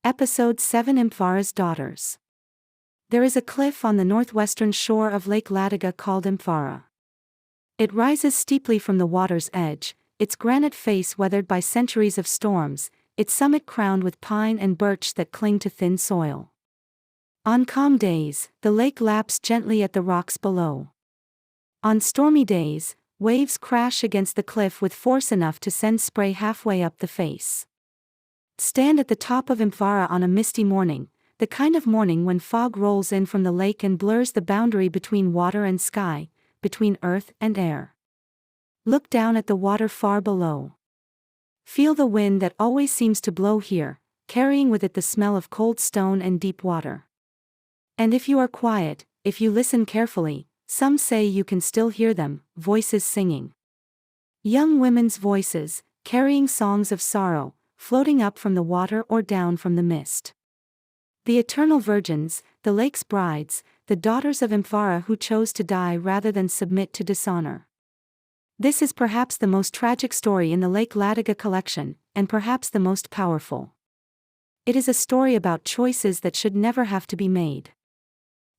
Episode 7 Impvaara's Daughters. There is a cliff on the northwestern shore of Lake Ladoga called Impvaara. It rises steeply from the water's edge, its granite face weathered by centuries of storms, its summit crowned with pine and birch that cling to thin soil. On calm days, the lake laps gently at the rocks below. On stormy days, waves crash against the cliff with force enough to send spray halfway up the face. Stand at the top of Impvaara on a misty morning, the kind of morning when fog rolls in from the lake and blurs the boundary between water and sky, between earth and air. Look down at the water far below. Feel the wind that always seems to blow here, carrying with it the smell of cold stone and deep water. And if you are quiet, if you listen carefully, some say you can still hear them, voices singing. Young women's voices, carrying songs of sorrow, floating up from the water or down from the mist. The eternal virgins, the lake's brides, the daughters of Impvaara who chose to die rather than submit to dishonor. This is perhaps the most tragic story in the Lake Ladoga collection, and perhaps the most powerful. It is a story about choices that should never have to be made.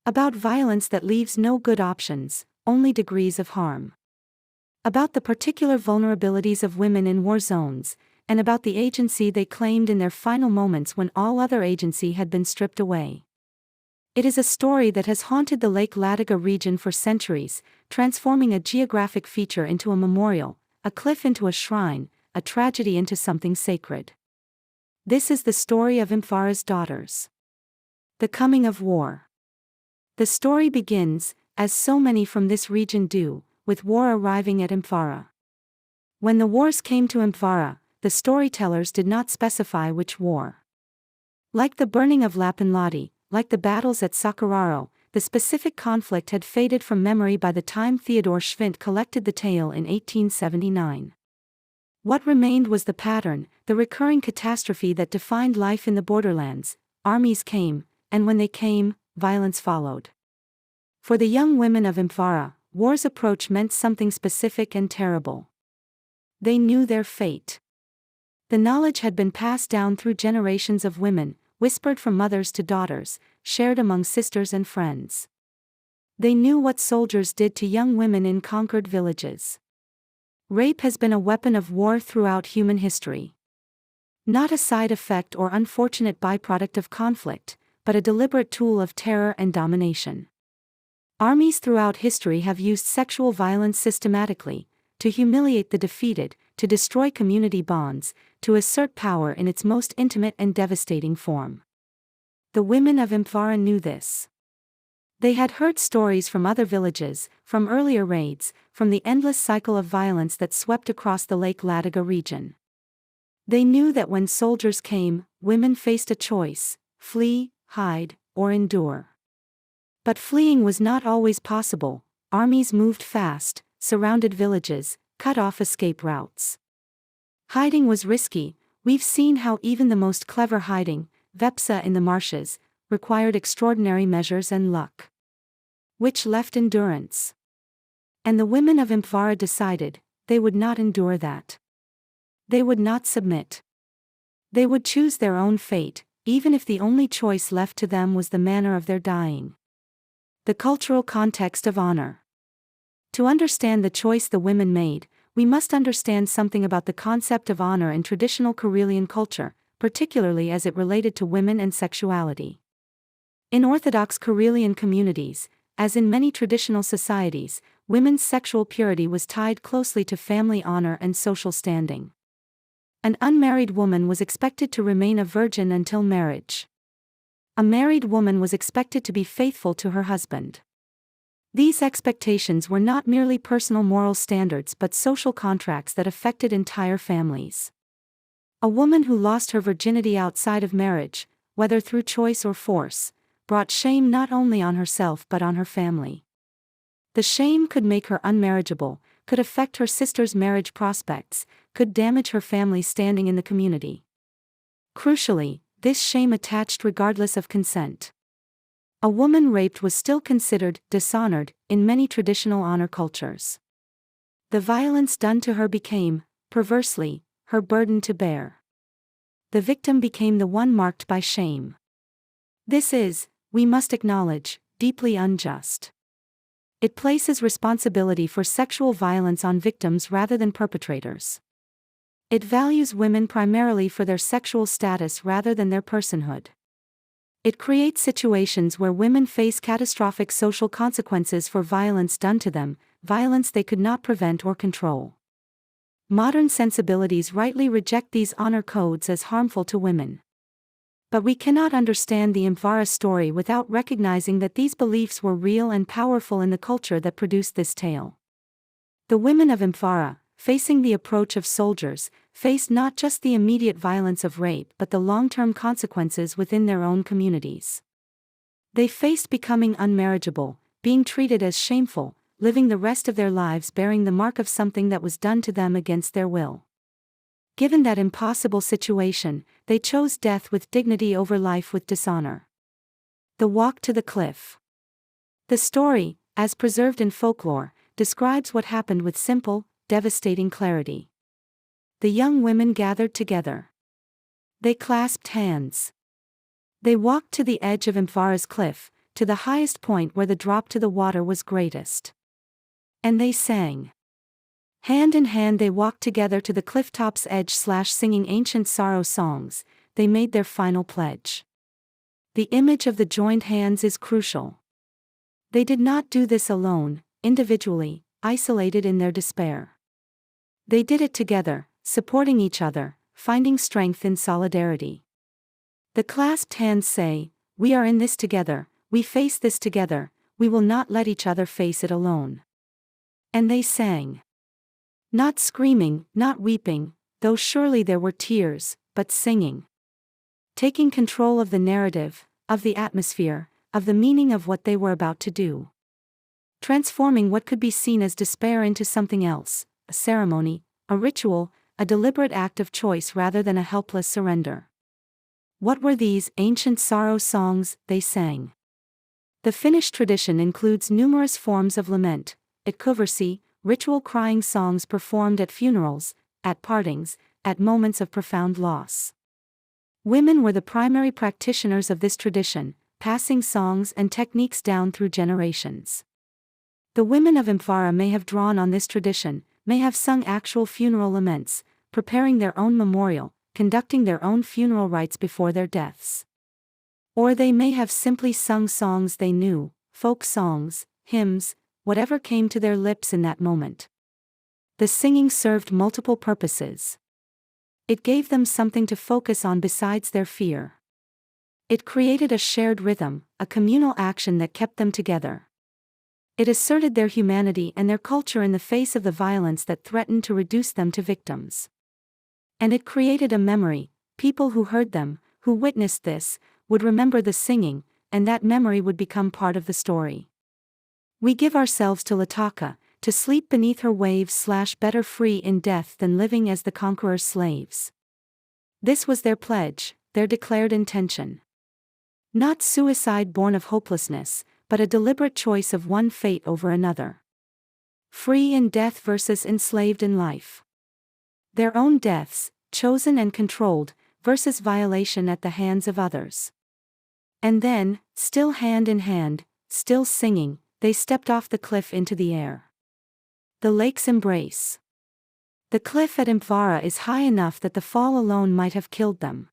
About violence that leaves no good options, only degrees of harm. About the particular vulnerabilities of women in war zones, and about the agency they claimed in their final moments when all other agency had been stripped away. It is a story that has haunted the Lake Ladoga region for centuries, transforming a geographic feature into a memorial, a cliff into a shrine, a tragedy into something sacred. This is the story of Impvaara's daughters. The coming of war. The story begins, as so many from this region do, with war arriving at Impvaara. When the wars came to Impvaara, the storytellers did not specify which war. Like the burning of Lapinlahti, like the battles at Sakararo, the specific conflict had faded from memory by the time Theodore Schwint collected the tale in 1879. What remained was the pattern, the recurring catastrophe that defined life in the borderlands. Armies came, and when they came, violence followed. For the young women of Impvaara, war's approach meant something specific and terrible. They knew their fate. The knowledge had been passed down through generations of women, whispered from mothers to daughters, shared among sisters and friends. They knew what soldiers did to young women in conquered villages. Rape has been a weapon of war throughout human history. Not a side effect or unfortunate byproduct of conflict, but a deliberate tool of terror and domination. Armies throughout history have used sexual violence systematically, to humiliate the defeated, to destroy community bonds, to assert power in its most intimate and devastating form. The women of Impvaara knew this. They had heard stories from other villages, from earlier raids, from the endless cycle of violence that swept across the Lake Ladoga region. They knew that when soldiers came, women faced a choice: flee, hide, or endure. But fleeing was not always possible. Armies moved fast, surrounded villages, cut off escape routes. Hiding was risky. We've seen how even the most clever hiding, Vepsa in the marshes, required extraordinary measures and luck. Which left endurance. And the women of Impvaara decided, they would not endure that. They would not submit. They would choose their own fate, even if the only choice left to them was the manner of their dying. The cultural context of honor. To understand the choice the women made, we must understand something about the concept of honor in traditional Karelian culture, particularly as it related to women and sexuality. In Orthodox Karelian communities, as in many traditional societies, women's sexual purity was tied closely to family honor and social standing. An unmarried woman was expected to remain a virgin until marriage. A married woman was expected to be faithful to her husband. These expectations were not merely personal moral standards but social contracts that affected entire families. A woman who lost her virginity outside of marriage, whether through choice or force, brought shame not only on herself but on her family. The shame could make her unmarriageable, could affect her sister's marriage prospects, could damage her family's standing in the community. Crucially, this shame attached regardless of consent. A woman raped was still considered dishonored in many traditional honor cultures. The violence done to her became, perversely, her burden to bear. the victim became the one marked by shame. This is, we must acknowledge, deeply unjust. It places responsibility for sexual violence on victims rather than perpetrators. It values women primarily for their sexual status rather than their personhood. It creates situations where women face catastrophic social consequences for violence done to them, violence they could not prevent or control. Modern sensibilities rightly reject these honor codes as harmful to women. But we cannot understand the Impvaara story without recognizing that these beliefs were real and powerful in the culture that produced this tale. The women of Impvaara, facing the approach of soldiers, faced not just the immediate violence of rape but the long-term consequences within their own communities. They faced becoming unmarriageable, being treated as shameful, living the rest of their lives bearing the mark of something that was done to them against their will. Given that impossible situation, they chose death with dignity over life with dishonor. The walk to the cliff. The story, as preserved in folklore, describes what happened with simple, devastating clarity. The young women gathered together. They clasped hands. They walked to the edge of Impvaara's cliff, to the highest point where the drop to the water was greatest. And they sang. Hand in hand they walked together to the clifftop's edge singing ancient sorrow songs. They made their final pledge. The image of the joined hands is crucial. They did not do this alone, individually, isolated in their despair. They did it together, supporting each other, finding strength in solidarity. The clasped hands say, "We are in this together, we face this together, we will not let each other face it alone." And they sang. Not screaming, not weeping, though surely there were tears, but singing. Taking control of the narrative, of the atmosphere, of the meaning of what they were about to do. Transforming what could be seen as despair into something else, a ceremony, a ritual, a deliberate act of choice rather than a helpless surrender. What were these ancient sorrow songs they sang? The Finnish tradition includes numerous forms of lament, itkuversi, ritual crying songs performed at funerals, at partings, at moments of profound loss. Women were the primary practitioners of this tradition, passing songs and techniques down through generations. The women of Impvaara may have drawn on this tradition, may have sung actual funeral laments, preparing their own memorial, conducting their own funeral rites before their deaths. Or they may have simply sung songs they knew, folk songs, hymns, whatever came to their lips in that moment. The singing served multiple purposes. It gave them something to focus on besides their fear. It created a shared rhythm, a communal action that kept them together. It asserted their humanity and their culture in the face of the violence that threatened to reduce them to victims. And it created a memory. People who heard them, who witnessed this, would remember the singing, and that memory would become part of the story. We give ourselves to Ladoga, to sleep beneath her waves / better free in death than living as the conqueror's slaves. This was their pledge, their declared intention. Not suicide born of hopelessness, but a deliberate choice of one fate over another. Free in death versus enslaved in life. Their own deaths, chosen and controlled, versus violation at the hands of others. And then, still hand in hand, still singing, they stepped off the cliff into the air. The lake's embrace. The cliff at Impvaara is high enough that the fall alone might have killed them.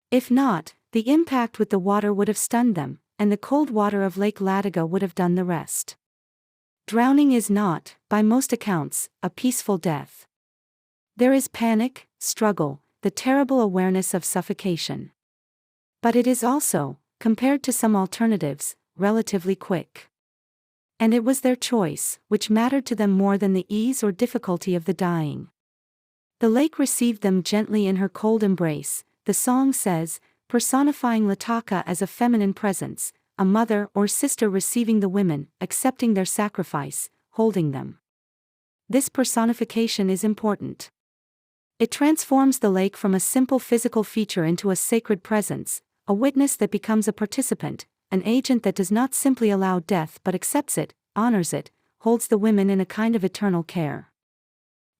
If not, the impact with the water would have stunned them, and the cold water of Lake Ladoga would have done the rest. Drowning is not, by most accounts, a peaceful death. There is panic, struggle, the terrible awareness of suffocation. But it is also, compared to some alternatives, relatively quick. And it was their choice, which mattered to them more than the ease or difficulty of the dying. The lake received them gently in her cold embrace, the song says, personifying Ladoga as a feminine presence, a mother or sister receiving the women, accepting their sacrifice, holding them. This personification is important. It transforms the lake from a simple physical feature into a sacred presence, a witness that becomes a participant, an agent that does not simply allow death but accepts it, honors it, holds the women in a kind of eternal care.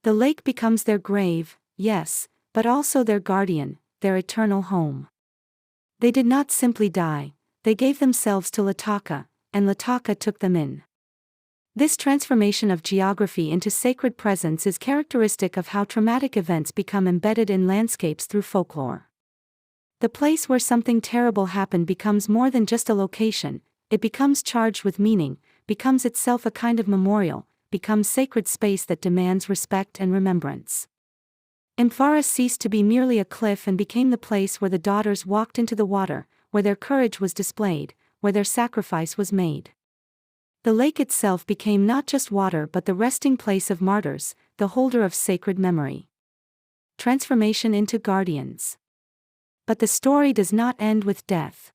The lake becomes their grave, yes, but also their guardian, their eternal home. They did not simply die, they gave themselves to Ladoga, and Ladoga took them in. This transformation of geography into sacred presence is characteristic of how traumatic events become embedded in landscapes through folklore. The place where something terrible happened becomes more than just a location, it becomes charged with meaning, becomes itself a kind of memorial, becomes sacred space that demands respect and remembrance. Impvaara ceased to be merely a cliff and became the place where the daughters walked into the water, where their courage was displayed, where their sacrifice was made. The lake itself became not just water but the resting place of martyrs, the holder of sacred memory. Transformation into guardians. But the story does not end with death.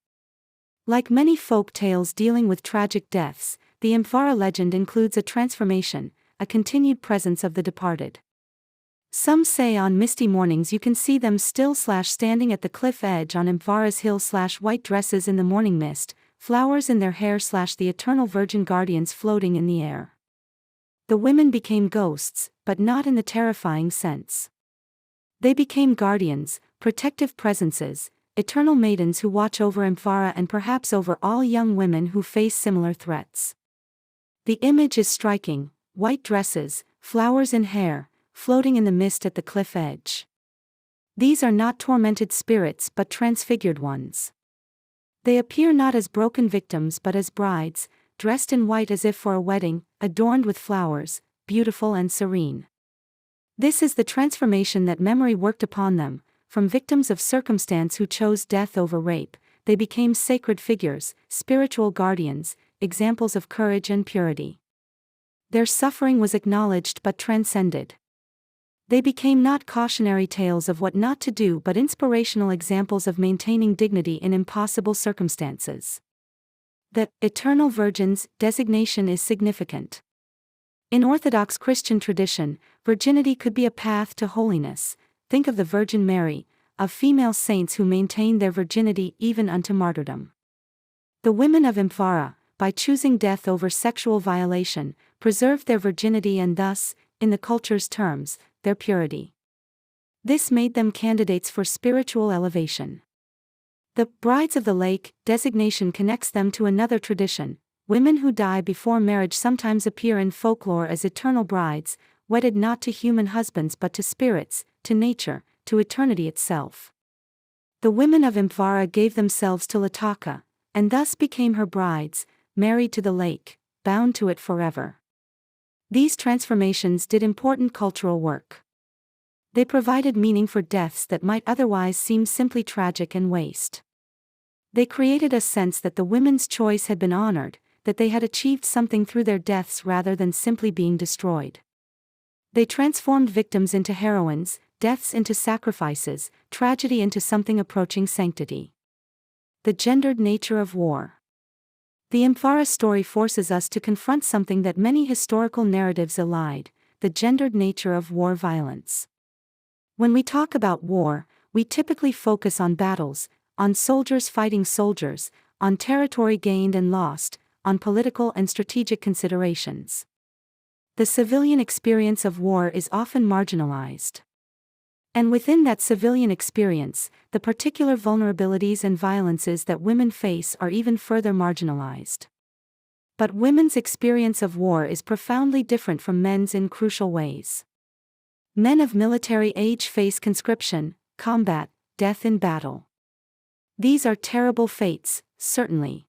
Like many folk tales dealing with tragic deaths, the Impvaara legend includes a transformation, a continued presence of the departed. Some say on misty mornings you can see them still standing at the cliff edge on Impvaara's hill white dresses in the morning mist, flowers in their hair the eternal virgin guardians floating in the air. The women became ghosts, but not in the terrifying sense. They became guardians, protective presences, eternal maidens who watch over Impvaara and perhaps over all young women who face similar threats. The image is striking: white dresses, flowers in hair, floating in the mist at the cliff edge. These are not tormented spirits but transfigured ones. They appear not as broken victims but as brides, dressed in white as if for a wedding, adorned with flowers, beautiful and serene. This is the transformation that memory worked upon them. From victims of circumstance who chose death over rape, they became sacred figures, spiritual guardians, examples of courage and purity. Their suffering was acknowledged but transcended. They became not cautionary tales of what not to do but inspirational examples of maintaining dignity in impossible circumstances. The eternal virgins designation is significant. In Orthodox Christian tradition, virginity could be a path to holiness. Think of the Virgin Mary, of female saints who maintained their virginity even unto martyrdom. The women of Impvaara, by choosing death over sexual violation, preserved their virginity and thus, in the culture's terms, their purity. This made them candidates for spiritual elevation. The brides of the lake designation connects them to another tradition. Women who die before marriage sometimes appear in folklore as eternal brides, wedded not to human husbands but to spirits, to nature, to eternity itself. The women of Impvaara gave themselves to Ladoga, and thus became her brides, married to the lake, bound to it forever. These transformations did important cultural work. They provided meaning for deaths that might otherwise seem simply tragic and waste. They created a sense that the women's choice had been honored, that they had achieved something through their deaths rather than simply being destroyed. They transformed victims into heroines, deaths into sacrifices, tragedy into something approaching sanctity. The gendered nature of war. The Impvaara story forces us to confront something that many historical narratives elide: the gendered nature of war violence. When we talk about war, we typically focus on battles, on soldiers fighting soldiers, on territory gained and lost, on political and strategic considerations. The civilian experience of war is often marginalized. And within that civilian experience, the particular vulnerabilities and violences that women face are even further marginalized. But women's experience of war is profoundly different from men's in crucial ways. Men of military age face conscription, combat, death in battle. These are terrible fates, certainly.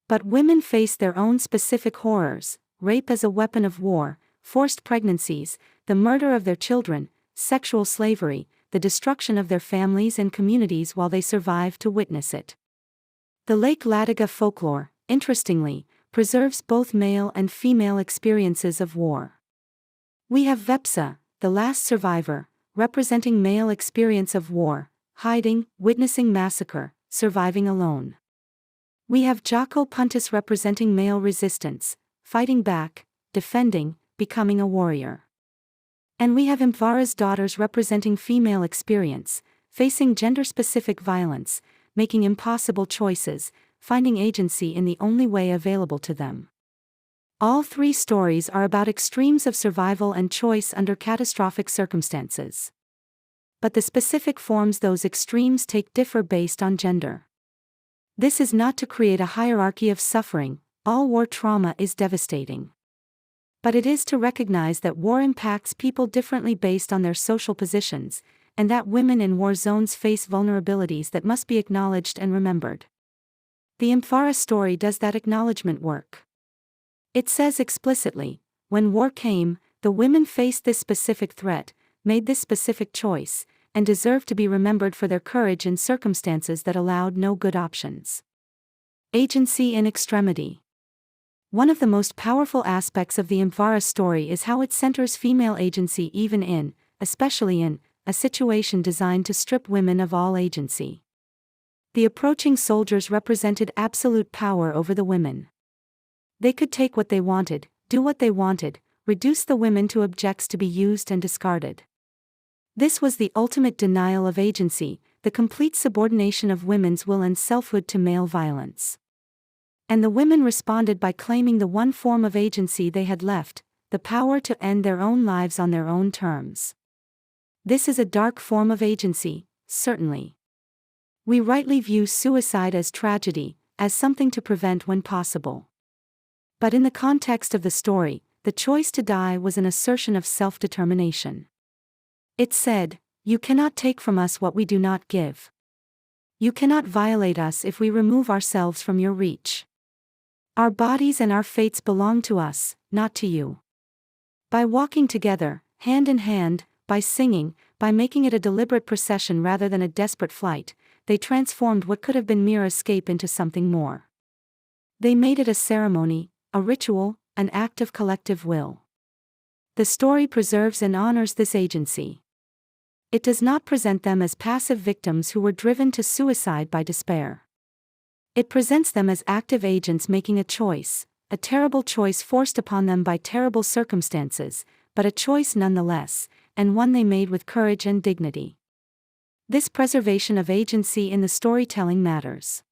But women face their own specific horrors: rape as a weapon of war, forced pregnancies, the murder of their children, sexual slavery, the destruction of their families and communities while they survive to witness it. The Lake Ladoga folklore, interestingly, preserves both male and female experiences of war. We have Vepsa, the last survivor, representing male experience of war, hiding, witnessing massacre, surviving alone. We have Jocko Puntis representing male resistance, fighting back, defending, becoming a warrior. And we have Impvaara's daughters representing female experience, facing gender-specific violence, making impossible choices, finding agency in the only way available to them. All three stories are about extremes of survival and choice under catastrophic circumstances. but the specific forms those extremes take differ based on gender. This is not to create a hierarchy of suffering, all war trauma is devastating. But it is to recognize that war impacts people differently based on their social positions, and that women in war zones face vulnerabilities that must be acknowledged and remembered. The Impvaara story does that acknowledgement work. It says explicitly, when war came, the women faced this specific threat, made this specific choice, and deserved to be remembered for their courage in circumstances that allowed no good options. Agency in extremity. One of the most powerful aspects of the Impvaara story is how it centers female agency even in, especially in, a situation designed to strip women of all agency. The approaching soldiers represented absolute power over the women. They could take what they wanted, do what they wanted, reduce the women to objects to be used and discarded. This was the ultimate denial of agency, the complete subordination of women's will and selfhood to male violence. And the women responded by claiming the one form of agency they had left, the power to end their own lives on their own terms. This is a dark form of agency, certainly. We rightly view suicide as tragedy, as something to prevent when possible. But in the context of the story, the choice to die was an assertion of self-determination. It said, "You cannot take from us what we do not give. You cannot violate us if we remove ourselves from your reach. Our bodies and our fates belong to us, not to you." By walking together, hand in hand, by singing, by making it a deliberate procession rather than a desperate flight, they transformed what could have been mere escape into something more. They made it a ceremony, a ritual, an act of collective will. The story preserves and honors this agency. It does not present them as passive victims who were driven to suicide by despair. It presents them as active agents making a choice, a terrible choice forced upon them by terrible circumstances, but a choice nonetheless, and one they made with courage and dignity. This preservation of agency in the storytelling matters.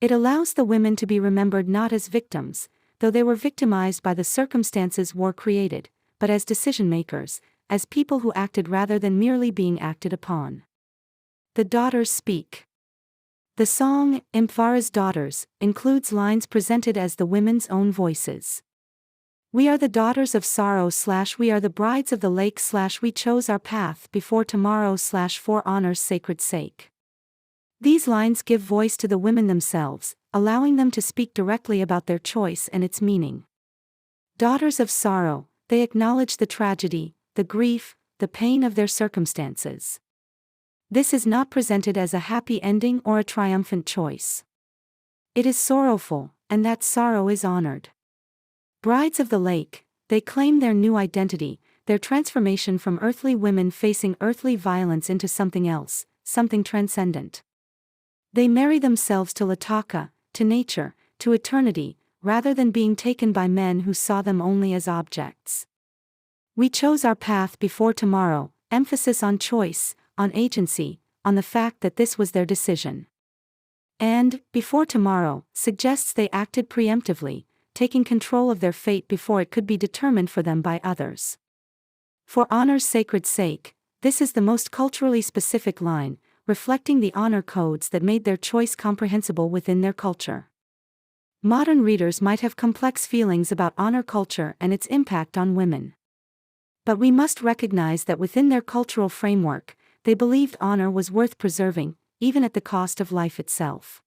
It allows the women to be remembered not as victims, though they were victimized by the circumstances war created, but as decision-makers, as people who acted rather than merely being acted upon. The daughters speak. The song, Impvaara's Daughters, includes lines presented as the women's own voices. "We are the daughters of sorrow / we are the brides of the lake / we chose our path before tomorrow / for honor's sacred sake." These lines give voice to the women themselves, allowing them to speak directly about their choice and its meaning. Daughters of sorrow, they acknowledge the tragedy, the grief, the pain of their circumstances. This is not presented as a happy ending or a triumphant choice. It is sorrowful, and that sorrow is honored. Brides of the lake, they claim their new identity, their transformation from earthly women facing earthly violence into something else, something transcendent. They marry themselves to Ladoga, to nature, to eternity, rather than being taken by men who saw them only as objects. "We chose our path before tomorrow," emphasis on choice, on agency, on the fact that this was their decision. And, "before tomorrow," suggests they acted preemptively, taking control of their fate before it could be determined for them by others. For honor's sacred sake, this is the most culturally specific line, reflecting the honor codes that made their choice comprehensible within their culture. Modern readers might have complex feelings about honor culture and its impact on women. But we must recognize that within their cultural framework, they believed honor was worth preserving, even at the cost of life itself.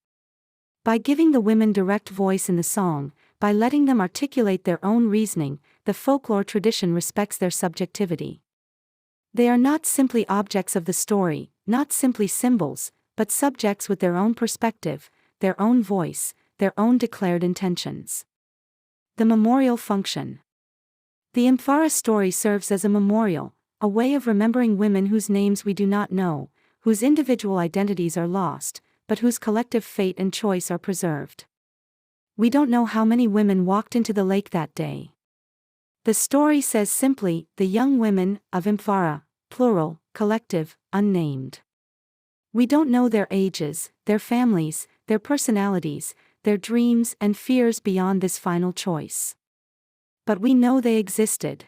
By giving the women direct voice in the song, by letting them articulate their own reasoning, the folklore tradition respects their subjectivity. They are not simply objects of the story, not simply symbols, but subjects with their own perspective, their own voice, their own declared intentions. The memorial function. The Impvaara story serves as a memorial, a way of remembering women whose names we do not know, whose individual identities are lost, but whose collective fate and choice are preserved. We don't know how many women walked into the lake that day. The story says simply, the young women of Impvaara, plural, collective, unnamed. We don't know their ages, their families, their personalities, their dreams and fears beyond this final choice. But we know they existed.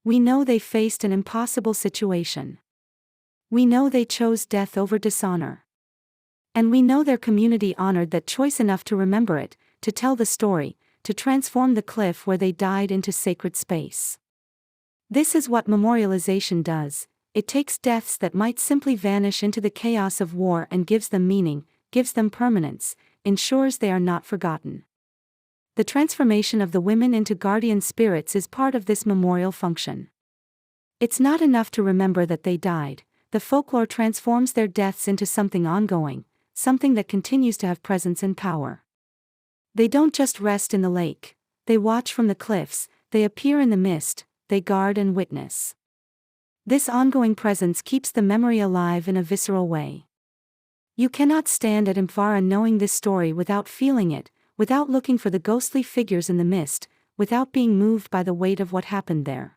We know they faced an impossible situation. We know they chose death over dishonor. And we know their community honored that choice enough to remember it, to tell the story, to transform the cliff where they died into sacred space. This is what memorialization does. It takes deaths that might simply vanish into the chaos of war and gives them meaning, gives them permanence, ensures they are not forgotten. The transformation of the women into guardian spirits is part of this memorial function. It's not enough to remember that they died. The folklore transforms their deaths into something ongoing, something that continues to have presence and power. They don't just rest in the lake, they watch from the cliffs, they appear in the mist, they guard and witness. This ongoing presence keeps the memory alive in a visceral way. You cannot stand at Impvaara knowing this story without feeling it, without looking for the ghostly figures in the mist, without being moved by the weight of what happened there.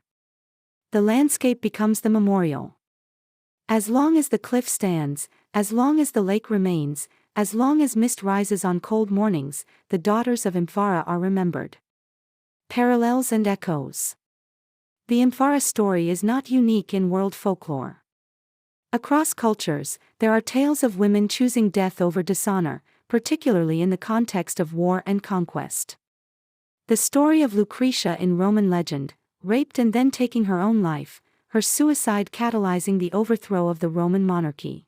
The landscape becomes the memorial. As long as the cliff stands, as long as the lake remains, as long as mist rises on cold mornings, the daughters of Impvaara are remembered. Parallels and echoes. The Impvaara story is not unique in world folklore. Across cultures, there are tales of women choosing death over dishonor, particularly in the context of war and conquest. The story of Lucretia in Roman legend, raped and then taking her own life, her suicide catalyzing the overthrow of the Roman monarchy.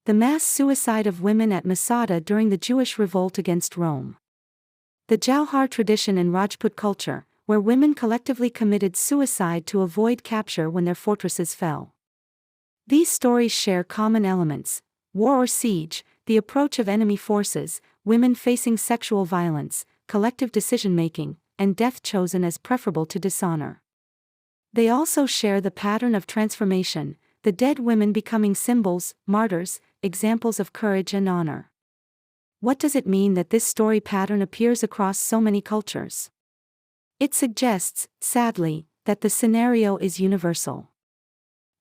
The mass suicide of women at Masada during the Jewish revolt against Rome. The Jauhar tradition in Rajput culture, where women collectively committed suicide to avoid capture when their fortresses fell. These stories share common elements: war or siege, the approach of enemy forces, women facing sexual violence, collective decision-making, and death chosen as preferable to dishonor. They also share the pattern of transformation, the dead women becoming symbols, martyrs, examples of courage and honor. What does it mean that this story pattern appears across so many cultures? It suggests, sadly, that the scenario is universal.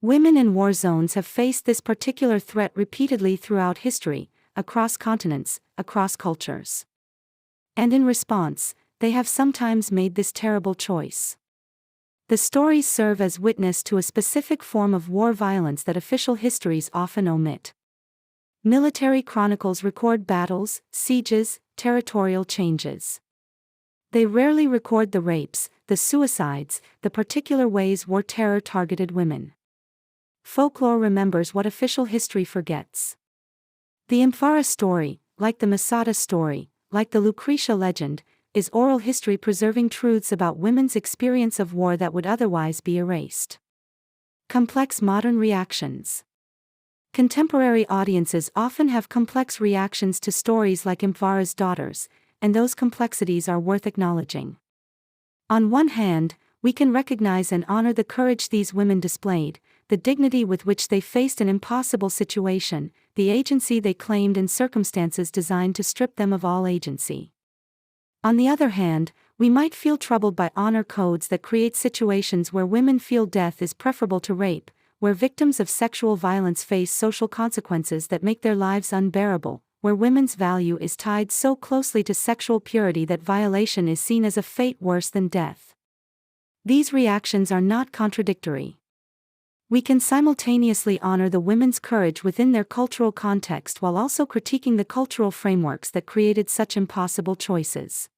Women in war zones have faced this particular threat repeatedly throughout history, across continents, across cultures. And in response, they have sometimes made this terrible choice. The stories serve as witness to a specific form of war violence that official histories often omit. Military chronicles record battles, sieges, territorial changes. They rarely record the rapes, the suicides, the particular ways war terror targeted women. Folklore remembers what official history forgets. The Impvaara story, like the Masada story, like the Lucretia legend, is oral history preserving truths about women's experience of war that would otherwise be erased. Complex modern reactions. Contemporary audiences often have complex reactions to stories like Impvaara's Daughters, and those complexities are worth acknowledging. On one hand, we can recognize and honor the courage these women displayed, the dignity with which they faced an impossible situation, the agency they claimed in circumstances designed to strip them of all agency. On the other hand, we might feel troubled by honor codes that create situations where women feel death is preferable to rape, where victims of sexual violence face social consequences that make their lives unbearable, where women's value is tied so closely to sexual purity that violation is seen as a fate worse than death. These reactions are not contradictory. We can simultaneously honor the women's courage within their cultural context while also critiquing the cultural frameworks that created such impossible choices.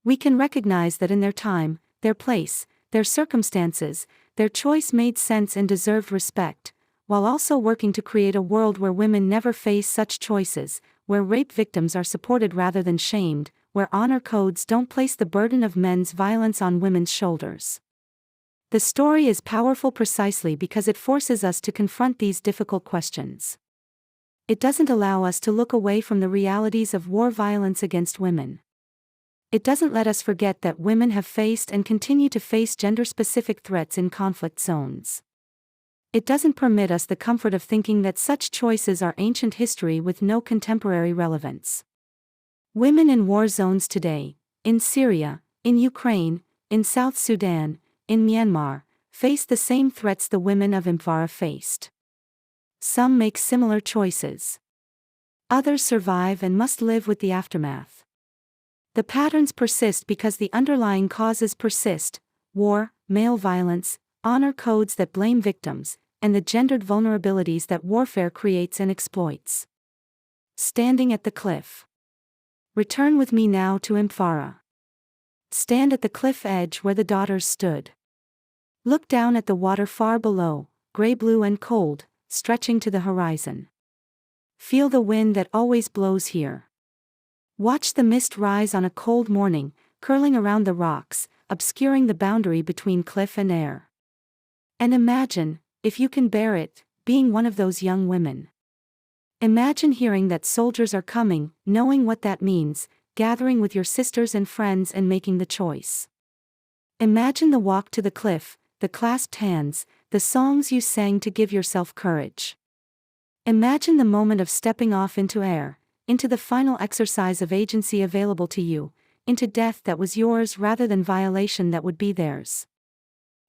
We can recognize that in their time, their place, their circumstances, their choice made sense and deserved respect, while also working to create a world where women never face such choices, where rape victims are supported rather than shamed, where honor codes don't place the burden of men's violence on women's shoulders. The story is powerful precisely because it forces us to confront these difficult questions. It doesn't allow us to look away from the realities of war violence against women. It doesn't let us forget that women have faced and continue to face gender-specific threats in conflict zones. It doesn't permit us the comfort of thinking that such choices are ancient history with no contemporary relevance. Women in war zones today, in Syria, in Ukraine, in South Sudan, in Myanmar, face the same threats the women of Impvaara faced. Some make similar choices. Others survive and must live with the aftermath. The patterns persist because the underlying causes persist: war, male violence, honor codes that blame victims, and the gendered vulnerabilities that warfare creates and exploits. Standing at the cliff. Return with me now to Impvaara. Stand at the cliff edge where the daughters stood. Look down at the water far below, gray-blue and cold, stretching to the horizon. Feel the wind that always blows here. Watch the mist rise on a cold morning, curling around the rocks, obscuring the boundary between cliff and air. And imagine, if you can bear it, being one of those young women. Imagine hearing that soldiers are coming, knowing what that means, gathering with your sisters and friends and making the choice. Imagine the walk to the cliff, the clasped hands, the songs you sang to give yourself courage. Imagine the moment of stepping off into air, into the final exercise of agency available to you, into death that was yours rather than violation that would be theirs.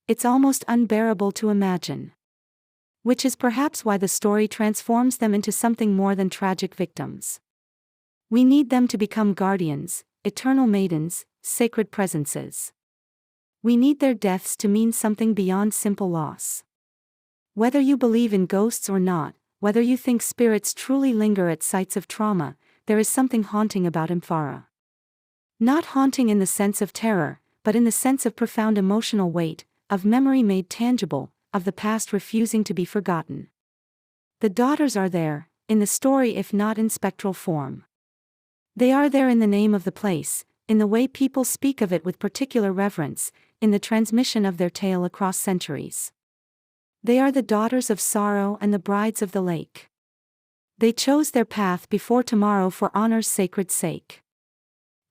It's almost unbearable to imagine. Which is perhaps why the story transforms them into something more than tragic victims. We need them to become guardians, eternal maidens, sacred presences. We need their deaths to mean something beyond simple loss. Whether you believe in ghosts or not, whether you think spirits truly linger at sites of trauma, there is something haunting about Impvaara. Not haunting in the sense of terror, but in the sense of profound emotional weight, of memory made tangible, of the past refusing to be forgotten. The daughters are there, in the story if not in spectral form. They are there in the name of the place, in the way people speak of it with particular reverence, in the transmission of their tale across centuries. They are the daughters of sorrow and the brides of the lake. They chose their path before tomorrow for honor's sacred sake.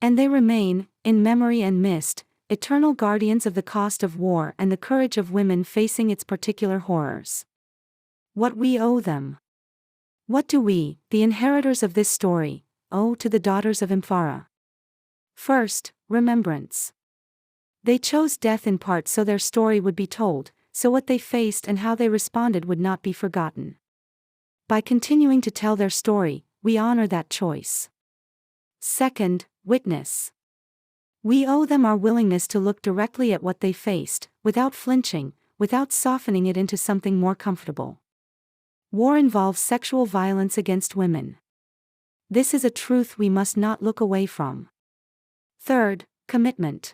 And they remain, in memory and mist, eternal guardians of the cost of war and the courage of women facing its particular horrors. What we owe them. What do we, the inheritors of this story, owe to the daughters of Impvaara? First, remembrance. They chose death in part so their story would be told, so what they faced and how they responded would not be forgotten. By continuing to tell their story, we honor that choice. Second, witness. We owe them our willingness to look directly at what they faced, without flinching, without softening it into something more comfortable. War involves sexual violence against women. This is a truth we must not look away from. Third, commitment.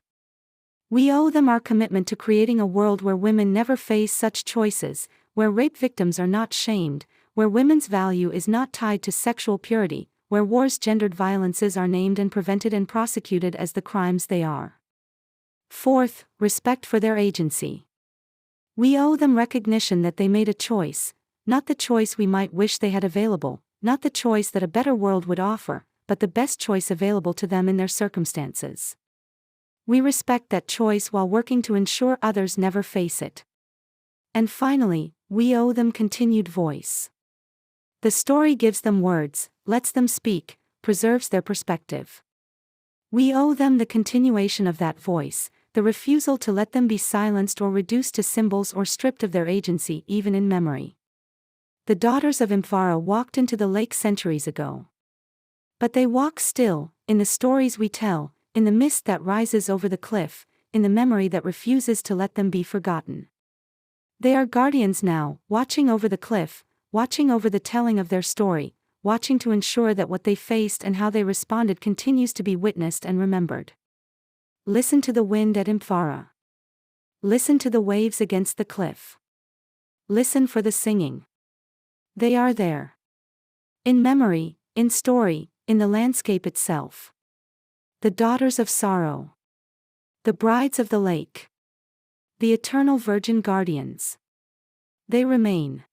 We owe them our commitment to creating a world where women never face such choices, where rape victims are not shamed, where women's value is not tied to sexual purity, where war's gendered violences are named and prevented and prosecuted as the crimes they are. Fourth, respect for their agency. We owe them recognition that they made a choice, not the choice we might wish they had available, not the choice that a better world would offer, but the best choice available to them in their circumstances. We respect that choice while working to ensure others never face it. And finally, we owe them continued voice. The story gives them words, lets them speak, preserves their perspective. We owe them the continuation of that voice, the refusal to let them be silenced or reduced to symbols or stripped of their agency even in memory. The daughters of Impvaara walked into the lake centuries ago. But they walk still, in the stories we tell, in the mist that rises over the cliff, in the memory that refuses to let them be forgotten. They are guardians now, watching over the cliff, watching over the telling of their story, watching to ensure that what they faced and how they responded continues to be witnessed and remembered. Listen to the wind at Impvaara. Listen to the waves against the cliff. Listen for the singing. They are there. In memory, in story, in the landscape itself. The daughters of sorrow. The brides of the lake. The eternal virgin guardians. They remain.